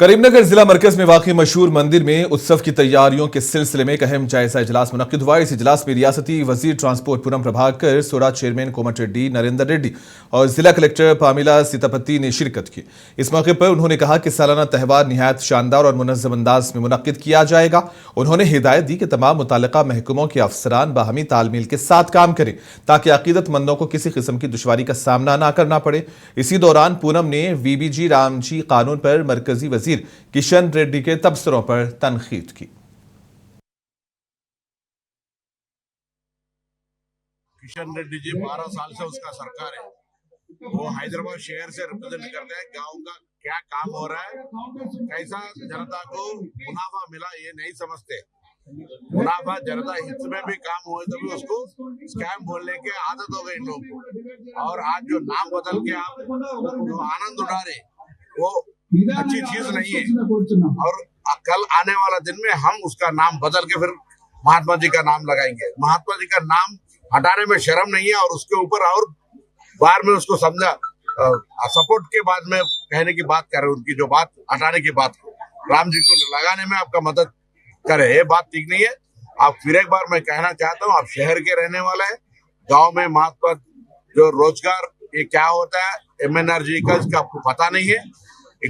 करीमनगर जिला मरकज में वाक़ई मशहूर मंदिर में उत्सव की तैयारियों के सिलसिले में एक अहम जायजा इजलास मुनक्किद हुआ। इस इजलास में रियासती वजीर ट्रांसपोर्ट पूनम प्रभाकर, सोरा चेयरमैन कोमट रेड्डी, नरेंद्र रेड्डी और जिला कलेक्टर पामिला सीतापति ने शिरकत की। इस मौके पर उन्होंने कहा कि सालाना त्यौहार निहायत शानदार और मुनज़्ज़म अंदाज में मुनक्किद किया जाएगा। उन्होंने हिदायत दी कि तमाम मुतल्लिका महकमों के अफसरान बाहमी तालमेल के साथ काम करें ताकि अकीदतमंदों को किसी किस्म की दुश्वारी का सामना न करना पड़े। इसी दौरान पूनम ने वीबीजी रामजी कानून पर मरकजी वजीर किशन रेड्डी के तबसरों पर तनकीद की। किशन रेड्डी जी 12 साल से उसका सरकार है, वो हैदराबाद शहर से रिप्रेजेंट करते हैं। गांव का क्या काम हो रहा है, कैसा जनता को मुनाफा मिला, ये नहीं समझते। मुनाफा जनता हित में भी काम हुए तो भी उसको स्कैम बोलने की आदत हो गई इन लोगों को। और आज जो नाम बदल के आप जो आनंद उठा रहे, वो अच्छी चीज नहीं है। और कल आने वाला दिन में हम उसका नाम बदल के फिर महात्मा जी का नाम लगाएंगे। महात्मा जी का नाम हटाने में शर्म नहीं है और उसके ऊपर और बार में उसको समझा सपोर्ट के बाद में कहने की बात कर रहे, उनकी जो बात हटाने की बात राम जी को लगाने में आपका मदद करे, ये बात ठीक नहीं है। आप फिर एक बार मैं कहना चाहता हूँ, आप शहर के रहने वाला है, गांव में महात्मा जो रोजगार ये क्या होता है, MNRG का इसका आपको पता नहीं है।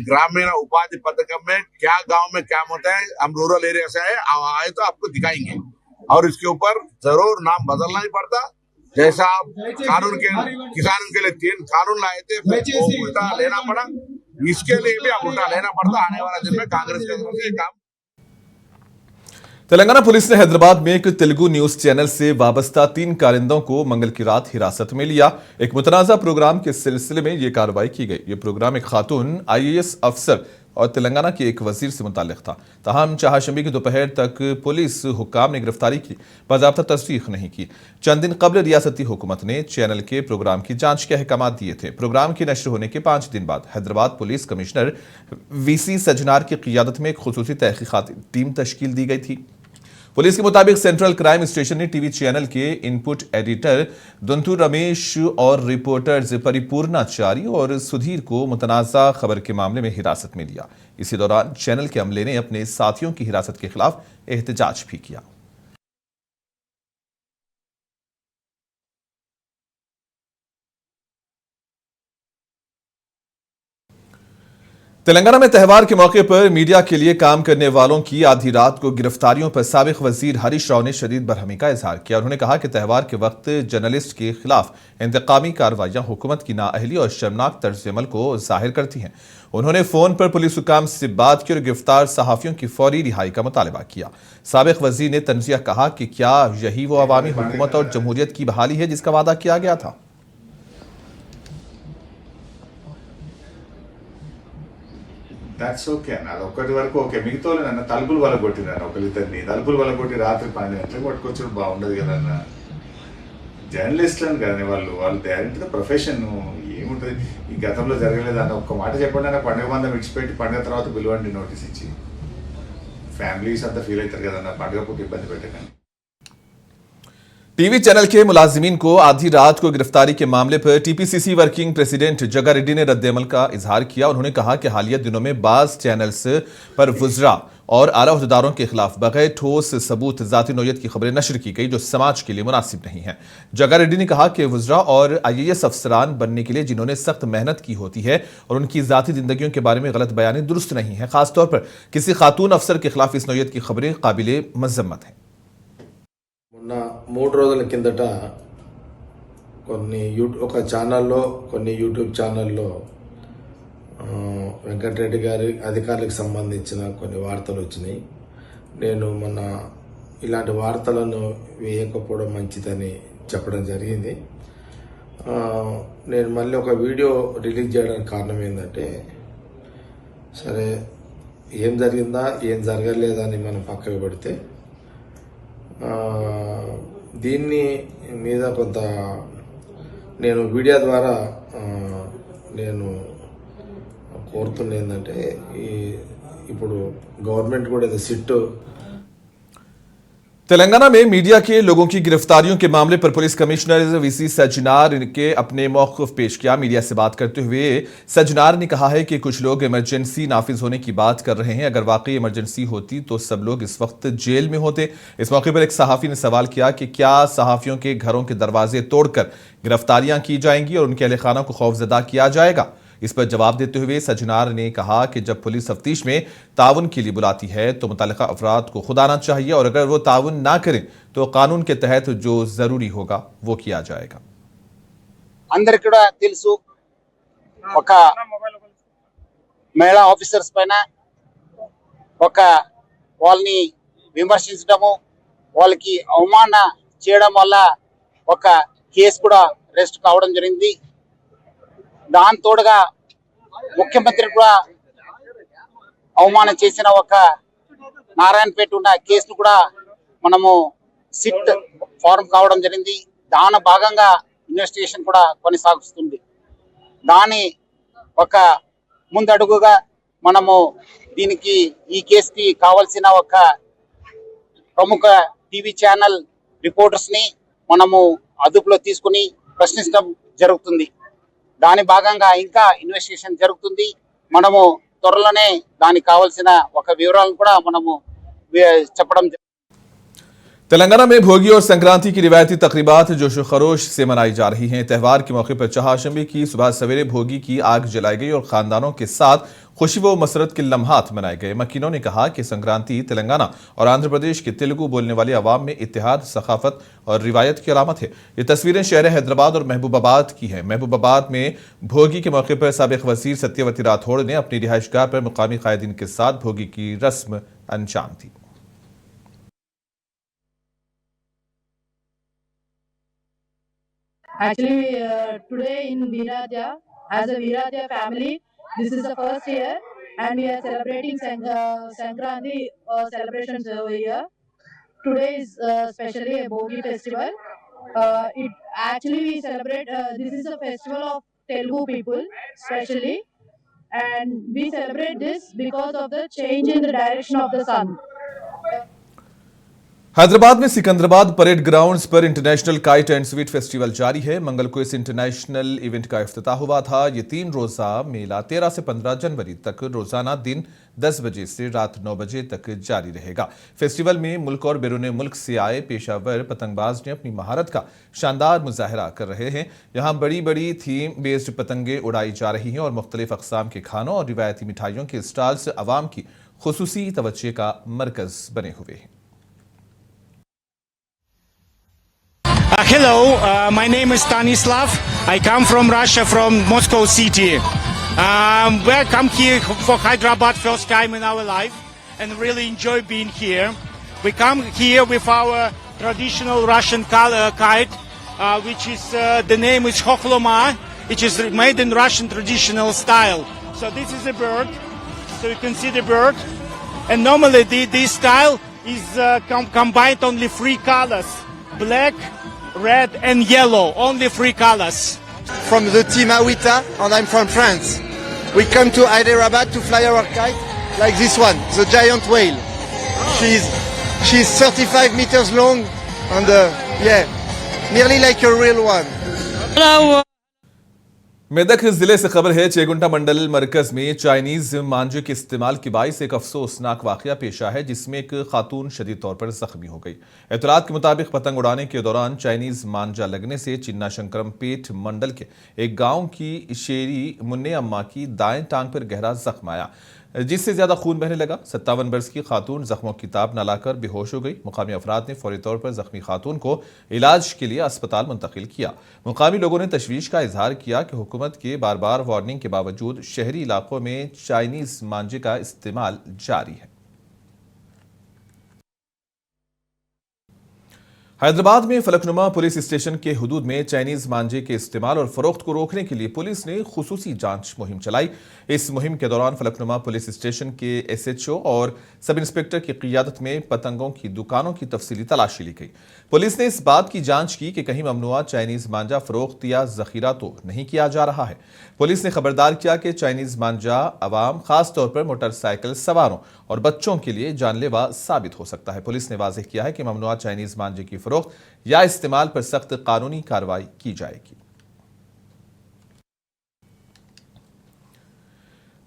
ग्रामीण उपाधि पथकम में क्या गांव में क्या होता है, हम रूरल एरिया से आए तो आपको दिखाएंगे। और इसके ऊपर जरूर नाम बदलना ही पड़ता। जैसा आप कानून के किसानों के लिए 3 कानून लाए थे, वो उल्टा लेना पड़ा, इसके लिए भी आप उल्टा लेना पड़ता। आने वाला दिन में कांग्रेस के तरफ से काम। तेलंगाना पुलिस ने हैदराबाद में एक तेलुगु न्यूज चैनल से वाबस्ता 3 कारिंदों को मंगल की रात हिरासत में लिया। एक मुतनाज़ा प्रोग्राम के सिलसिले में यह कार्रवाई की गई। यह प्रोग्राम एक खातून IAS अफसर और तेलंगाना के एक वजीर से मुताल्लिक था। ताहम चाहशंबे की दोपहर तक पुलिस हुक्काम ने गिरफ्तारी की बाज़ाब्ता तस्दीक नहीं की। चंद दिन कबल रियासती हुकूमत ने चैनल के प्रोग्राम की जांच के अहकाम दिए थे। प्रोग्राम की नश्र होने के 5 दिन बाद Hyderabad police commissioner VC Sajjanar की क़ियादत में एक खुसूसी तहकीक़ाती टीम तश्कील दी गई थी। पुलिस के मुताबिक सेंट्रल क्राइम स्टेशन ने टीवी चैनल के इनपुट एडिटर दुंतु रमेश और रिपोर्टर्स परिपूर्णाचारी और सुधीर को मुतनाज़ा खबर के मामले में हिरासत में लिया। इसी दौरान चैनल के अमले ने अपने साथियों की हिरासत के खिलाफ एहतजाज भी किया। तेलंगाना में त्यौहार के मौके पर मीडिया के लिए काम करने वालों की आधी रात को गिरफ्तारियों पर साबिक वजीर हरीश राव ने शदीद बरहमी का इजहार किया। उन्होंने कहा कि त्यौहार के वक्त जर्नलिस्ट के खिलाफ इंतकामी कार्रवाइयां हुकूमत की नाअहली और शर्मनाक तर्ज अमल को जाहिर करती हैं। उन्होंने फोन पर पुलिस हुकाम से बात की और गिरफ्तार सहाफियों की फौरी रिहाई का मुतालबा किया। साबिक वजीर ने तंजिया कहा कि क्या यही वो अवामी हुकूमत और जमहूरियत की बहाली है जिसका वादा किया गया था। That's okay అన్న, అది ఒక్కటి వరకు ఓకే. మిగతా వాళ్ళు నన్ను తలుపులు వల్ల కొట్టినాను, ఒకరిద్దరిని తలుపులు వల్ల కొట్టి రాత్రి 12 గంటలకు పట్టుకొచ్చడం బాగుండదు కదా అన్న. జర్నలిస్టులను కానీ వాళ్ళు డైరెక్ట్గా ప్రొఫెషన్ ఏముంటుంది. ఈ గతంలో జరగలేదన్న ఒక్క మాట చెప్పండి అన్న. పండుగ మందం విడిచిపెట్టి పండుగ తర్వాత పిలవండి నోటీస్ ఇచ్చి. ఫ్యామిలీస్ అంతా ఫీల్ అవుతారు కదన్న, పండుగ పూట ఇబ్బంది పెట్టకండి. टीवी चैनल के मुलाजिमीन को आधी रात को गिरफ्तारी के मामले पर TPCC वर्किंग प्रेसिडेंट जग्गा रेड्डी ने रद्द-ए-अमल का इजहार किया। उन्होंने कहा कि हालिया दिनों में बाज चैनल्स पर वुज़रा और आला अहदेदारों के खिलाफ बगैर ठोस सबूत जाती नौयत की खबरें नशर की गई जो समाज के लिए मुनासिब नहीं है। जग्गा रेड्डी ने कहा कि वुज़रा और IAS अफसरान बनने के लिए जिन्होंने सख्त मेहनत की होती है और उनकी जाती जिंदगियों के बारे में गलत बयानी दुरुस्त नहीं है। खासतौर पर किसी खातून अफसर के खिलाफ इस नौयत की खबरें काबिले मजम्मत हैं। మొన్న 3 రోజుల కిందట ఒక ఛానల్లో కొన్ని యూట్యూబ్ ఛానల్లో వెంకటరెడ్డి గారి అధికారులకు సంబంధించిన కొన్ని వార్తలు వచ్చినాయి. నేను మొన్న ఇలాంటి వార్తలను వేయకపోవడం మంచిదని చెప్పడం జరిగింది. నేను మళ్ళీ ఒక వీడియో రిలీజ్ చేయడానికి కారణం ఏంటంటే, సరే ఏం జరిగిందా ఏం జరగలేదని మనం పక్కకు పెడితే దీన్ని మీద కొంత నేను మీడియా ద్వారా నేను కోరుతున్న ఏంటంటే, ఇప్పుడు గవర్నమెంట్ కూడా సిట్ तेलंगाना में मीडिया के लोगों की गिरफ्तारियों के मामले पर पुलिस कमिश्नर वीसी सज्जनार ने अपने मौक़िफ़ पेश किया। मीडिया से बात करते हुए सज्जनार ने कहा है कि कुछ लोग इमरजेंसी नाफिज होने की बात कर रहे हैं। अगर वाकई इमरजेंसी होती तो सब लोग इस वक्त जेल में होते। इस मौके पर एक सहाफ़ी ने सवाल किया कि क्या सहाफ़ियों के घरों के दरवाजे तोड़कर गिरफ्तारियां की जाएंगी और उनके अहले खाना को खौफजदा किया जाएगा। इस पर जवाब देते हुए सज्जनार ने कहा कि जब पुलिस तफ्तीश में ताउन के लिए बुलाती है तो मुतल्लिका अफराद को खुद आना चाहिए और अगर वो ताउन ना करें तो कानून के तहत जो जरूरी होगा वो किया जाएगा। అందరికి కూడా తెలుసు ఒక మహిళా ఆఫీసర్స్ పైన ఒక వాళ్ళని విమర్శించడము వాళ్ళకి అవమాన చేయడం వల్ల ఒక కేసు కూడా రెస్ట్ కావడం జరిగింది। దాని తోడుగా ముఖ్యమంత్రి కూడా అవమానం చేసిన ఒక నారాయణపేట ఉన్న కేసును కూడా మనము సిట్ ఫారం కావడం జరిగింది। దాని భాగంగా ఇన్వెస్టిగేషన్ కూడా కొనసాగుతుంది। దాని ఒక ముందడుగుగా మనము దీనికి ఈ కేసుకి కావాల్సిన ఒక ప్రముఖ టీవీ ఛానల్ రిపోర్టర్స్ ని మనము అదుపులో తీసుకుని ప్రశ్నించడం జరుగుతుంది। దాని భాగంగా ఇంకా ఇన్వెస్టిగేషన్ జరుగుతుంది। మనము త్వరలోనే దానికి కావాల్సిన ఒక వివరాలను కూడా మనము చెప్పడం। तेलंगाना में भोगी और संक्रांति की रिवायती तकरीबात जोशो खरोश से मनाई जा रही हैं। त्यौहार के मौके पर चहाशंबे की सुबह सवेरे भोगी की आग जलाई गई और खानदानों के साथ खुशी व मसरत के लम्हात मनाए गए। मकीनों ने कहा कि संक्रांति तेलंगाना और आंध्र प्रदेश के तेलुगु बोलने वाले अवाम में इत्तेहाद, सखाफत और रिवायत की अलामत है। ये तस्वीरें शहर हैदराबाद और महबूबाबाद की हैं। महबूबाबाद में भोगी के मौके पर साबिक वजीर सत्यवती राठौड़ ने अपनी रिहाइशगाह पर मुकामी कायदीन के साथ भोगी की रस्म अंजाम दी। Actually, today in Veeradya, as a Veeradya family, this is the first year, and we are celebrating Sankranti celebrations over here. Today is especially a Bogi festival. It actually we celebrate. This is a festival of Telugu people, especially, and we celebrate this because of the change in the direction of the sun. Hyderabad में Secunderabad parade grounds पर international kite and sweet festival जारी है। मंगल को इस international event का इफ्तिताह हुआ था। ये 3 रोजा मेला 13 से 15 जनवरी तक रोजाना दिन 10 बजे से रात 9 बजे तक जारी रहेगा। फेस्टिवल में मुल्क और बैरून मुल्क से आए पेशावर पतंगबाज ने अपनी महारत का शानदार मुजाहरा कर रहे हैं। यहाँ बड़ी बड़ी थीम बेस्ड पतंगे उड़ाई जा रही हैं और मुख्तलिफ अकसाम के खानों और रिवायती मिठाइयों के स्टॉल्स अवाम की खुसूसी तवज्जो का मरकज बने हुए हैं। Hello, my name is Stanislav. I come from Russia, from Moscow city. We come here for Hyderabad first time in our life and really enjoy being here. We come here with our traditional Russian kite, which is the name is Khokhloma, which is made in Russian traditional style. So this is a bird. So you can see the bird. And normally this style is combined only 3 colors: black, red and yellow, only 3 colors. From the team Awita, and I'm from France. We come to Hyderabad to fly our kite like this one, the giant whale. She's 35 meters long and nearly like a real one. Hello. Medak जिले से खबर है। चेगुंटा मंडल मरकज में Chinese मांझे के इस्तेमाल के बाइस एक अफसोसनाक वाकया पेश आया है, जिसमें एक खातून शदीद तौर पर जख्मी हो गई। इत्तलात के मुताबिक पतंग उड़ाने के दौरान चाइनीज मांझा लगने से चिन्ना शंकरमपेट मंडल के एक गांव की शेरी मुन्ने अम्मा की दाएं टांग पर गहरा जख्म आया, जिससे ज्यादा खून बहने लगा। 57 वर्ष की खातून जख्मों की ताब न लाकर बेहोश हो गई। मुकामी अफराद ने फौरी तौर पर जख्मी खातून को इलाज के लिए अस्पताल मुंतकिल किया। मुकामी लोगों ने तशवीश का इजहार किया कि हुकूमत के बार बार वार्निंग के बावजूद शहरी इलाकों में चाइनीज मांझे का इस्तेमाल जारी है। हैदराबाद में फलकनुमा पुलिस स्टेशन के हुदूद में चाइनीज मांझे के इस्तेमाल और फरोख्त को रोकने के लिए पुलिस ने खुसूसी जांच मुहिम चलाई। इस मुहिम के दौरान फलकनुमा पुलिस स्टेशन के एसएचओ और सब इंस्पेक्टर की क़ियादत में पतंगों की दुकानों की तफसीली तलाशी ली गई। पुलिस ने इस बात की जांच की कि कहीं ममनुआ चाइनीज मांझा फरोख्त या जखीरा तो नहीं किया जा रहा है। पुलिस ने खबरदार किया कि चाइनीज मांझा अवाम, खास तौर पर मोटरसाइकिल सवारों और बच्चों के लिए जानलेवा साबित हो सकता है। पुलिस ने वाज़ेह किया है कि ममनुआ चाइनीज मांझे की फरोख्त या इस्तेमाल पर सख्त कानूनी कार्रवाई की जाएगी।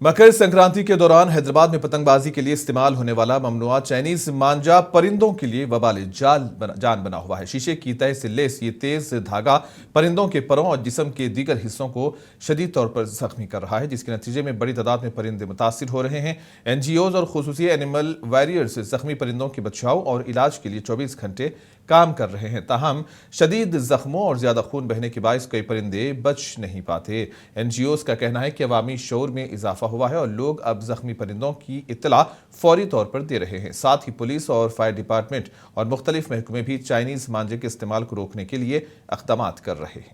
मकर संक्रांति के दौरान हैदराबाद में पतंगबाजी के लिए इस्तेमाल होने वाला ममनुआ चाइनीज मांझा परिंदों के लिए वबाल जान बना हुआ है। शीशे की तह से लेस ये तेज धागा परिंदों के परों और जिस्म के दीगर हिस्सों को शदीद तौर पर जख्मी कर रहा है, जिसके नतीजे में बड़ी तादाद में परिंदे मुतासिर हो रहे हैं। एनजीओज और खुसूसी एनिमल वॉरियर्स जख्मी परिंदों के बचाव और इलाज के लिए 24 घंटे काम कर रहे हैं। ताहम शदीद जख्मों और ज्यादा खून बहने के बायस कई परिंदे बच नहीं पाते। एनजीओज का कहना है कि अवामी शऊर में इजाफा हुआ है और लोग अब जख्मी परिंदों की इत्तला फौरी तौर पर दे रहे हैं। साथ ही पुलिस और फायर डिपार्टमेंट और मुख्तलिफ महकमे भी चाइनीज मांझे के इस्तेमाल को रोकने के लिए इक़दाम कर रहे हैं।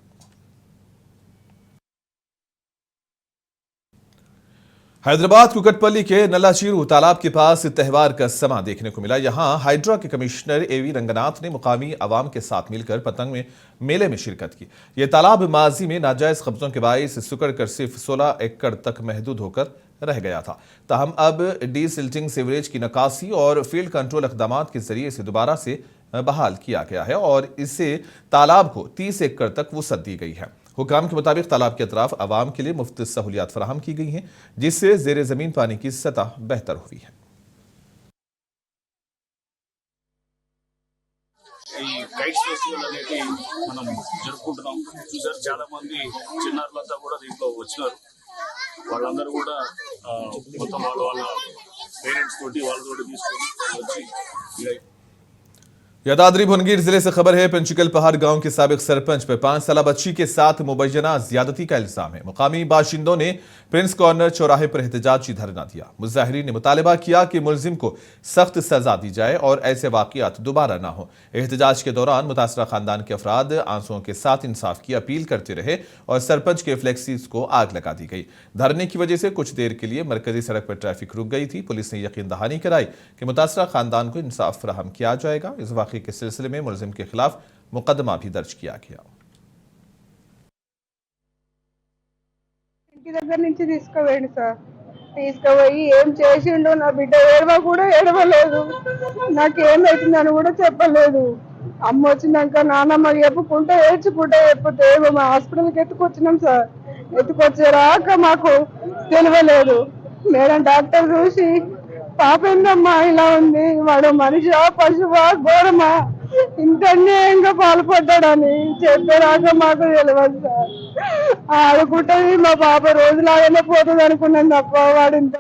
हैदराबाद कुकटपल्ली के नल्लाचीरू तालाब के पास त्यौहार का समा देखने को मिला। यहां हाइड्रा के कमिश्नर एवी रंगनाथ ने मुकामी अवाम के साथ मिलकर पतंग में मेले में शिरकत की। यह तालाब माजी में नाजायज कब्जों के बायस सुकड़ कर सिर्फ 16 एकड़ तक महदूद होकर रह गया था। ताहम अब डीसिल्टिंग सीवरेज की नकासी और फील्ड कंट्रोल इक़दाम के जरिए इसे दोबारा से बहाल किया गया है और इससे तालाब को 30 एकड़ तक वुसअत दी गई है। हुकाम के मुताबिक तालाब के अतराफ आवाम के लिए मुफ्त सहूलियात फराहम की गई हैं, जिससे ज़ेरे ज़मीन पानी की सतह बेहतर हुई है। ఈ కైట్స్ ఫెస్టివల్ అనేది మనం జరుపుకుంటున్నాం. చూసారు చాలా మంది చిన్నారులంతా కూడా దీంట్లో వచ్చినారు. వాళ్ళందరూ కూడా మొత్తం వాళ్ళ పేరెంట్స్ తోటి వాళ్ళతోటి తీసుకొని వచ్చి यादाद्री भुनगीर जिले से खबर है। पंचिकल पहाड़ गांव के साबिक सरपंच पर 5 साला बच्ची के साथ मुबैना ज्यादती का इल्जाम है। मुकामी बाशिंदों ने प्रिंस कॉर्नर चौराहे पर एहतजाजी धरना दिया। मुजाहिरीन ने मुतालबा किया कि मुलजिम को सख्त सजा दी जाए और ऐसे वाकयात दोबारा ना हो। एहतजाज के दौरान मुतासरा खानदान के अफराद आंसुओं के साथ इंसाफ की अपील करते रहे और सरपंच के फ्लेक्सीज को आग लगा दी गई। धरने की वजह से कुछ देर के लिए मरकजी सड़क पर ट्रैफिक रुक गई थी। पुलिस ने यकीन दहानी कराई कि मुतासरा खानदान को इंसाफ फराहम किया जाएगा। इस वाक़े के सिलसिले में मुलजिम के खिलाफ मुकदमा भी दर्ज किया गया। ఇంటి దగ్గర నుంచి తీసుకుపోయింది సార్. తీసుకుపోయి ఏం చేసిండో నా బిడ్డ ఏడవ కూడా ఏడవలేదు. నాకేమైతుందని కూడా చెప్పలేదు. అమ్మ వచ్చినాక నాన్నమ్మ చెప్పుకుంటే ఏడ్చుకుంటే చెప్తే మా హాస్పిటల్కి ఎత్తుకొచ్చినాం సార్. ఎత్తుకొచ్చేరాక మాకు తెలియలేదు. మేడం డాక్టర్ చూసి పాప ఏందమ్మా ఇలా ఉంది, వాడు మనిషా పశువా ఘోరమా, ఇంత అన్యాయంగా పాల్పడ్డాడని చెప్పేరాక మాకు తెలియదు సార్. ఆడుకుంటుంది మా పాప రోజులాగానే పోతుంది అనుకున్నాను తప్ప వాడు ఇంత